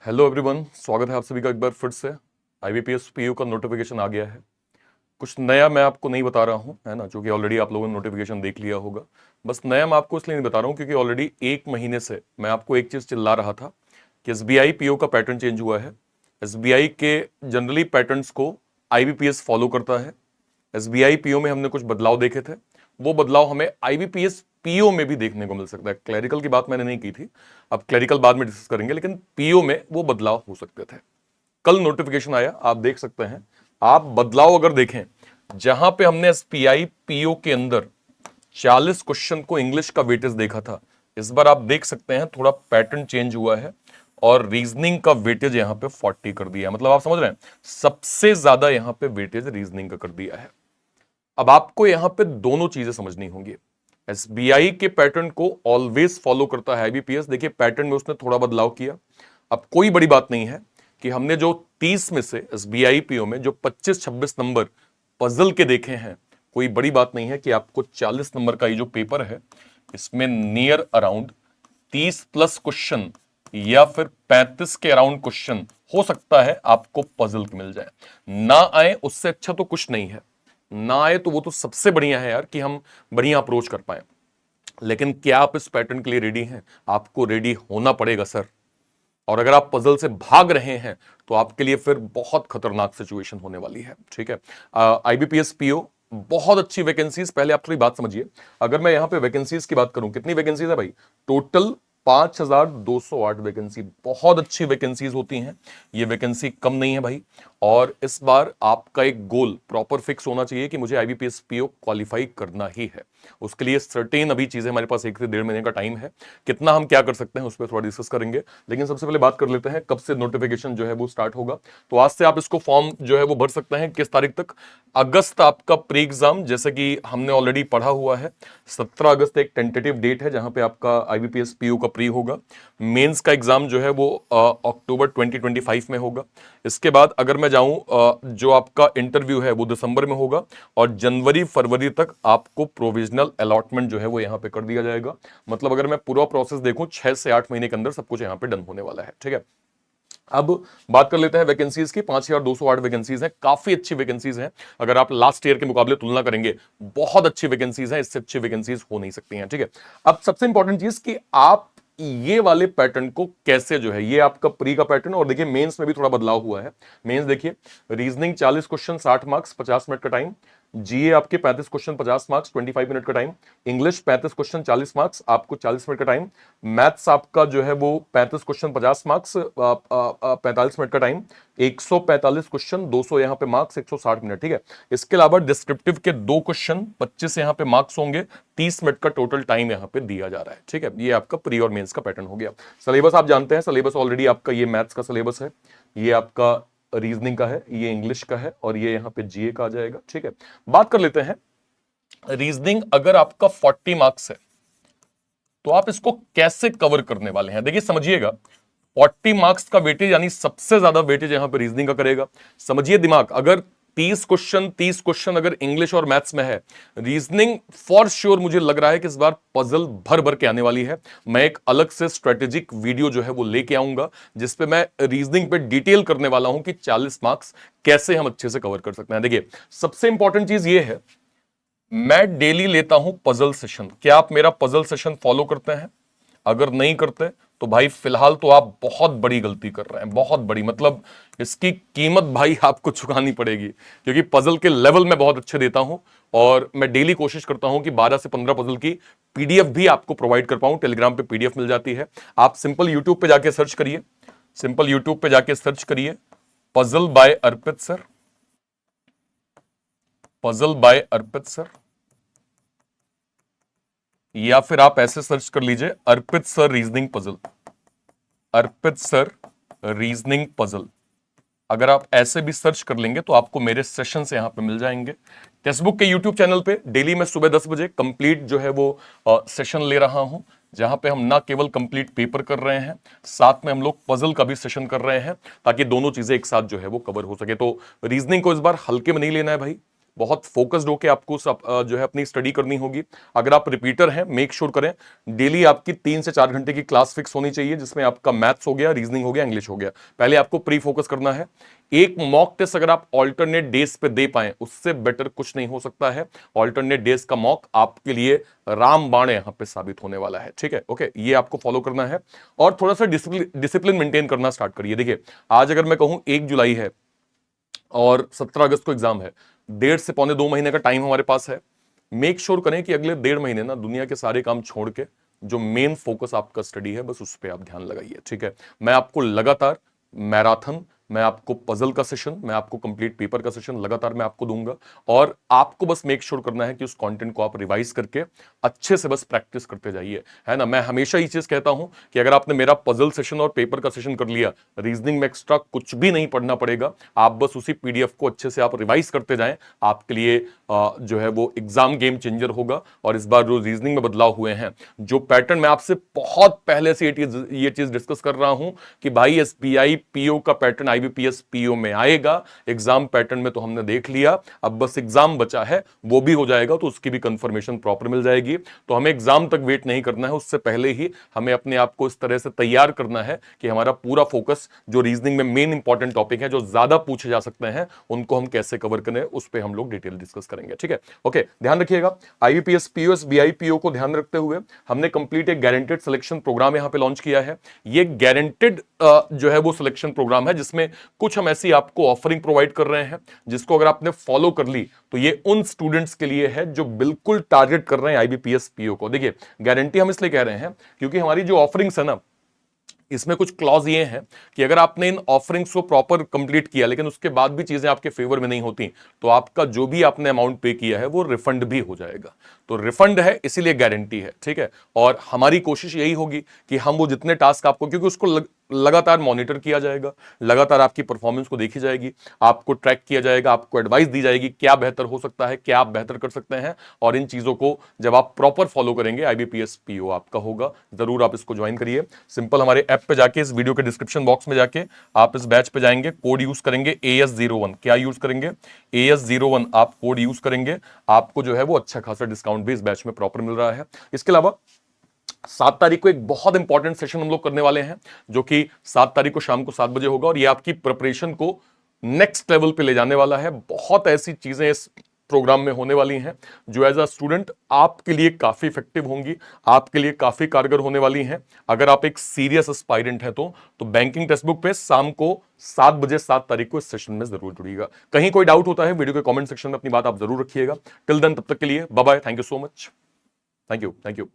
Hello everyone, स्वागत है आप सभी का एक बार फिर से। आईबीपीएस पीयू का नोटिफिकेशन आ गया है। कुछ नया मैं आपको नहीं बता रहा हूं, है ना, क्योंकि ऑलरेडी आप लोगों ने नोटिफिकेशन देख लिया होगा। बस नया मैं आपको इसलिए नहीं बता रहा हूं क्योंकि ऑलरेडी एक महीने से मैं आपको एक चीज चिल्ला रहा था कि एसबीआई पीओ का पैटर्न चेंज हुआ है। एसबीआई के जनरली पैटर्न्स को आईबीपीएस फॉलो करता है। एसबीआई पीओ में हमने कुछ बदलाव देखे थे, वो बदलाव हमें आईबीपीएस पीओ में भी देखने को मिल सकता है। क्लैरिकल की बात मैंने नहीं की थी, अब क्लैरिकल बाद में डिस्कस करेंगे, लेकिन पीओ में वो बदलाव हो सकते थे। कल नोटिफिकेशन आया, आप देख सकते हैं। आप बदलाव अगर देखें, जहां पे हमने एसपीआई पीओ के अंदर 40 क्वेश्चन को इंग्लिश का वेटेज देखा था, इस बार आप देख सकते हैं थोड़ा पैटर्न चेंज हुआ है और रीजनिंग का वेटेज यहां पे 40 कर दिया है। मतलब आप समझ रहे हैं, सबसे ज्यादा यहां पे वेटेज रीजनिंग का कर दिया है। अब आपको यहां पे दोनों चीजें समझनी होंगी। एसबीआई के पैटर्न को ऑलवेज फॉलो करता है आईबीपीएस। देखिए, पैटर्न में उसने थोड़ा बदलाव किया। अब कोई बड़ी बात नहीं है कि हमने जो 30 में से एसबीआई पीओ में जो 25-26 नंबर पजल के देखे हैं, कोई बड़ी बात नहीं है कि आपको 40 नंबर का ये जो पेपर है, इसमें नियर अराउंड 30 प्लस क्वेश्चन या फिर 35 के अराउंड क्वेश्चन हो सकता है आपको पजल मिल जाए। ना आए उससे अच्छा तो कुछ नहीं है, ना आए तो वो तो सबसे बढ़िया है यार, कि हम बढ़िया अप्रोच कर पाए। लेकिन क्या आप इस पैटर्न के लिए रेडी हैं? आपको रेडी होना पड़ेगा सर। और अगर आप पजल से भाग रहे हैं तो आपके लिए फिर बहुत खतरनाक सिचुएशन होने वाली है। ठीक है, आईबीपीएस पीओ बहुत अच्छी वैकेंसीज। पहले आप थोड़ी बात समझिए। अगर मैं यहां पे वैकेंसीज की बात करूं, कितनी वैकेंसीज है भाई? Total 5208 vacancy. बहुत अच्छी वैकेंसीज होती हैं, ये वैकेंसी कम नहीं है भाई। और इस बार आपका एक गोल प्रॉपर फिक्स होना चाहिए कि मुझे आईबीपीएस पीओ क्वालिफाई करना ही है। उसके लिए सर्टेन अभी चीजें हमारे पास 1 से 1.5 महीने का टाइम है। कितना हम क्या कर सकते हैं उस पर थोड़ा डिस्कस करेंगे, लेकिन सबसे पहले बात कर लेते हैं कब से नोटिफिकेशन जो है वो स्टार्ट होगा। तो आज से आप इसको फॉर्म जो है वो भर सकते हैं। किस तारीख तक? अगस्त आपका प्री एग्जाम, जैसे कि हमने ऑलरेडी पढ़ा हुआ है। 17 अगस्त एक टेंटेटिव डेट है जहां पे आपका आईबीपीएस पीओ का प्री होगा। मेंस का एग्जाम जो है वो अक्टूबर 2025 में होगा। इसके बाद अगर मैं जाऊं, जो आपका इंटरव्यू है वो दिसंबर में होगा और जनवरी फरवरी तक आपको प्रोविजनल अलॉटमेंट जो है वो यहां पे कर दिया जाएगा। मतलब अगर मैं पूरा प्रोसेस देखूं, 6 से 8 महीने के अंदर सब कुछ यहां पे डन होने वाला है। ठीक है, अब बात कर लेते हैं वैकेंसीज की। 5208 वैकेंसीज हैं, काफी अच्छी वैकेंसीज हैं। अगर आप लास्ट ईयर के मुकाबले तुलना करेंगे, बहुत अच्छी वैकेंसीज हैं, इससे अच्छी वैकेंसीज हो नहीं सकती हैं। ठीक है, अब सबसे इंपॉर्टेंट चीज कि आप ये वाले पैटर्न को कैसे जो है, ये आपका प्री का पैटर्न, और देखिए मेंस में भी थोड़ा बदलाव हुआ है। मेंस देखिए, रीजनिंग 40 क्वेश्चन 60 मार्क्स 50 मिनट का टाइम। जीए आपके 35 क्वेश्चन 50 मार्क्स 25 मिनट का टाइम। इंग्लिश 35 क्वेश्चन 40 मार्क्स, आपको 40 मिनट का टाइम। मैथ्स आपका जो है वो 35 क्वेश्चन 50 मार्क्स 45 मिनट का टाइम। 145 क्वेश्चन 200 यहां पे मार्क्स 160 मिनट। ठीक है, इसके अलावा डिस्क्रिप्टिव के 2 क्वेश्चन 25 यहां पे मार्क्स होंगे। 30 मिनट का टोटल टाइम यहां पे दिया जा रहा है। ठीक है, ये आपका प्री और मेंस का पैटर्न हो गया। सिलेबस आप जानते हैं, सिलेबस ऑलरेडी आपका ये मैथ्स का सिलेबस है, ये आपका रीजनिंग का है, ये इंग्लिश का है और ये यहां पे जीए का आ जाएगा। ठीक है, बात कर लेते हैं रीजनिंग। अगर आपका 40 मार्क्स है तो आप इसको कैसे कवर करने वाले हैं? देखिए समझिएगा, 40 मार्क्स का वेटेज, यानी सबसे ज्यादा वेटेज यहां पर रीजनिंग का करेगा। समझिए दिमाग, अगर 30 क्वेश्चन अगर इंग्लिश और मैथ्स में है, रीजनिंग फॉर श्योर मुझे लग रहा है कि इस बार पजल भर भर के आने वाली है। मैं एक अलग से स्ट्रेटेजिक वीडियो जो है वो लेके आऊंगा जिसपे मैं रीजनिंग पे डिटेल करने वाला हूं कि 40 मार्क्स कैसे हम अच्छे से कवर कर सकते हैं। देखिए, सबसे इंपॉर्टेंट चीज ये है, मैं डेली लेता हूं पजल सेशन। क्या आप मेरा पजल सेशन फॉलो करते हैं? अगर नहीं करते तो भाई फिलहाल तो आप बहुत बड़ी गलती कर रहे हैं, बहुत बड़ी। मतलब इसकी कीमत भाई आपको चुकानी पड़ेगी, क्योंकि पजल के लेवल में बहुत अच्छे देता हूं और मैं डेली कोशिश करता हूं कि 12 से 15 पजल की पीडीएफ भी आपको प्रोवाइड कर पाऊं। टेलीग्राम पे पीडीएफ मिल जाती है। आप सिंपल यूट्यूब पे जाके सर्च करिए, सिंपल यूट्यूब पे जाके सर्च करिए पजल बाय अर्पित सर, पजल बाय अर्पित सर, या फिर आप ऐसे सर्च कर लीजिए अर्पित सर रीजनिंग पजल, अर्पित सर रीजनिंग पजल। अगर आप ऐसे भी सर्च कर लेंगे तो आपको मेरे सेशंस यहां पे मिल जाएंगे। टेक्स्टबुक के यूट्यूब चैनल पे डेली मैं सुबह 10 बजे कंप्लीट जो है वो सेशन ले रहा हूं, जहां पे हम ना केवल कंप्लीट पेपर कर रहे हैं, साथ में हम लोग पजल का भी सेशन कर रहे हैं, ताकि दोनों चीजें एक साथ जो है वो कवर हो सके। तो रीजनिंग को इस बार हल्के में नहीं लेना है भाई, बहुत फोकस्ड होकर आपको जो है अपनी स्टडी करनी होगी। अगर आप रिपीटर हैं, मेक श्योर करें डेली आपकी 3 से 4 घंटे की क्लास फिक्स होनी चाहिए, जिसमें आपका मैथ्स हो गया, रीजनिंग हो गया, इंग्लिश हो गया। पहले आपको प्री फोकस करना है। एक मॉक टेस्ट अगर आप ऑल्टरनेट डेज पे दे पाए, उससे बेटर कुछ नहीं हो सकता है। ऑल्टरनेट डेज का मॉक आपके लिए रामबाण यहां पे साबित होने वाला है, ठीक है। ओके, ये आपको फॉलो करना है और थोड़ा सा डिसिप्लिन मेंटेन करना स्टार्ट करिए। देखिए, आज अगर मैं कहूं 1 जुलाई है और 17 अगस्त को एग्जाम है, 1.5 से पौने 2 महीने का टाइम हमारे पास है। मेक श्योर करें कि अगले 1.5 महीने ना दुनिया के सारे काम छोड़ के जो मेन फोकस आपका स्टडी है, बस उस पर आप ध्यान लगाइए, ठीक है। मैं आपको लगातार मैराथन, मैं आपको पजल का सेशन, मैं आपको कंप्लीट पेपर का सेशन लगातार मैं आपको दूंगा और आपको बस मेक श्योर करना है कि उस कंटेंट को आप रिवाइज करके अच्छे से बस प्रैक्टिस करते जाइए, है ना। मैं हमेशा ये चीज कहता हूं कि अगर आपने मेरा पजल सेशन और पेपर का सेशन कर लिया, रीजनिंग में एक्स्ट्रा कुछ भी नहीं पढ़ना पड़ेगा। आप बस उसी पीडीएफ को अच्छे से आप रिवाइज करते जाएं, आपके लिए जो है वो एग्जाम गेम चेंजर होगा। और इस बार जो रीजनिंग में बदलाव हुए हैं, जो पैटर्न मैं आपसे बहुत पहले से ये चीज डिस्कस कर रहा हूं कि भाई एसबीआई पीओ का पैटर्न आईबीपीएस पीओ में आएगा। एग्जाम पैटर्न में तो हमने देख लिया, अब बस एग्जाम बचा है, वो भी हो जाएगा तो उसकी भी कंफर्मेशन प्रॉपर मिल जाएगी। तो हमें एग्जाम तक वेट नहीं करना है, उससे पहले ही हमें अपने आप को इस तरह से तैयार करना है कि हमारा पूरा फोकस जो रीजनिंग में मेन इंपॉर्टेंट टॉपिक है, जो ज्यादा पूछे जा सकते हैं, उनको हम कैसे कवर करें, उस पर हम लोग डिटेल डिस्कस करेंगे, ठीक है। ओके, ध्यान रखिएगा, आईबीपीएस पीओ एसबीआई पीओ को ध्यान रखते हुए हमने कंप्लीट एक गारंटेड सिलेक्शन प्रोग्राम यहां पे लॉन्च किया है। ये गारंटेड जो है वो सिलेक्शन प्रोग्राम है, जिसमें कुछ हम ऐसी आपको ऑफरिंग प्रोवाइड कर रहे हैं, जिसको अगर आपने फॉलो कर ली तो ये उन स्टूडेंट्स के लिए है जो बिल्कुल टारगेट कर रहे हैं आईबीपीएस पीओ को। देखिए, गारंटी हम इसलिए कह रहे हैं क्योंकि हमारी जो ऑफरिंग्स है ना, इसमें कुछ क्लॉज ये हैं कि अगर आपने इन ऑफरिंग्स को प्रॉपर कंप्लीट किया लेकिन उसके बाद भी चीजें आपके फेवर में नहीं होती, तो आपका जो भी आपने अमाउंट पे किया है वो रिफंड भी हो जाएगा। तो रिफंड है, इसीलिए गारंटी है, ठीक है। और हमारी कोशिश यही होगी कि हम वो जितने टास्क आपको, क्योंकि उसको लगातार मॉनिटर किया जाएगा, लगातार आपकी परफॉर्मेंस को देखी जाएगी, आपको ट्रैक किया जाएगा, आपको एडवाइस दी जाएगी क्या बेहतर हो सकता है, क्या आप बेहतर कर सकते हैं। और इन चीजों को जब आप प्रॉपर फॉलो करेंगे, आईबीपीएस पीओ आपका होगा। जरूर आप इसको ज्वाइन करिए। सिंपल हमारे ऐप पे जाके, इस वीडियो के डिस्क्रिप्शन बॉक्स में जाके आप इस बैच पे जाएंगे, कोड यूज करेंगे AS01। क्या यूज करेंगे? AS01 आप कोड यूज करेंगे, आपको जो है वो अच्छा खासा डिस्काउंट भी इस बैच में प्रॉपर मिल रहा है। इसके अलावा 7 तारीख को एक बहुत इंपॉर्टेंट सेशन हम लोग करने वाले हैं, जो कि 7 तारीख को शाम को 7 बजे होगा और ये आपकी प्रिपरेशन को नेक्स्ट लेवल पे ले जाने वाला है। बहुत ऐसी चीजें इस प्रोग्राम में होने वाली हैं जो एज अ स्टूडेंट आपके लिए काफी इफेक्टिव होंगी, आपके लिए काफी कारगर होने वाली हैं। अगर आप एक सीरियस एस्पायरेंट है तो बैंकिंग टेक्स्ट बुक पे शाम को 7 बजे 7 तारीख को इस सेशन में जरूर जुड़िएगा। कहीं कोई डाउट होता है वीडियो के कमेंट सेक्शन में अपनी बात आप जरूर रखिएगा। टिल देन, तब तक के लिए bye bye, thank you so much, thank you.